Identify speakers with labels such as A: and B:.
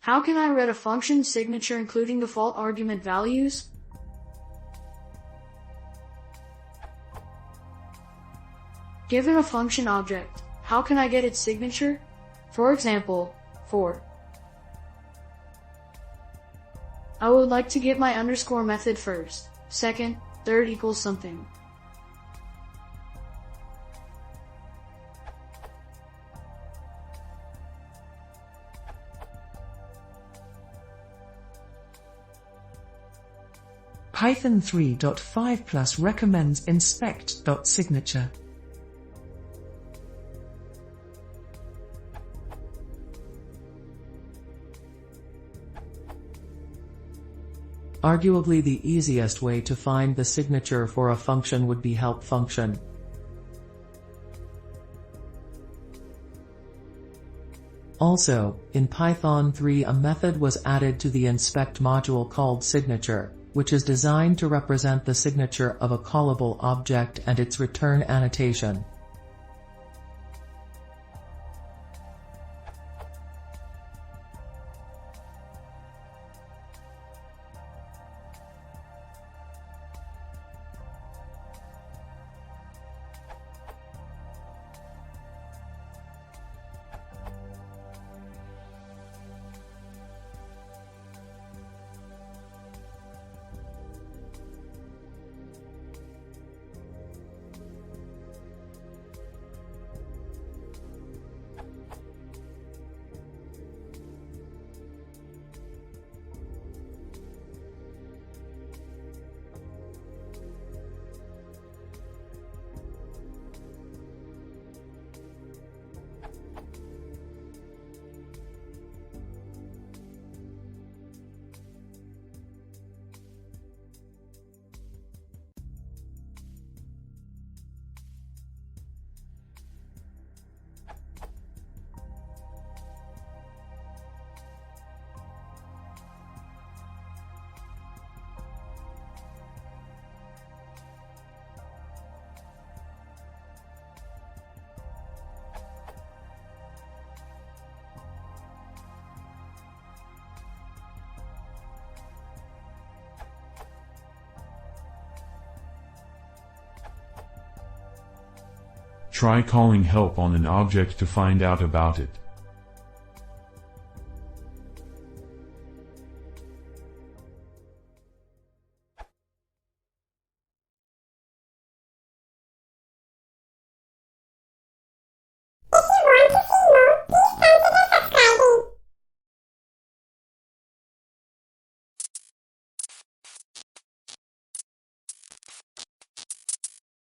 A: How can I read a function's signature including default argument values? Given a function object, how can I get its signature? For example, for I would like to get my underscore method first, second, third equals something.
B: Python 3.5 Plus recommends inspect.signature.
C: Arguably the easiest way to find the signature for a function would be help function. Also, in Python 3 a method was added to the inspect module called signature, which is designed to represent the signature of a callable object and its return annotation.
D: Try calling help on an object to find out about it.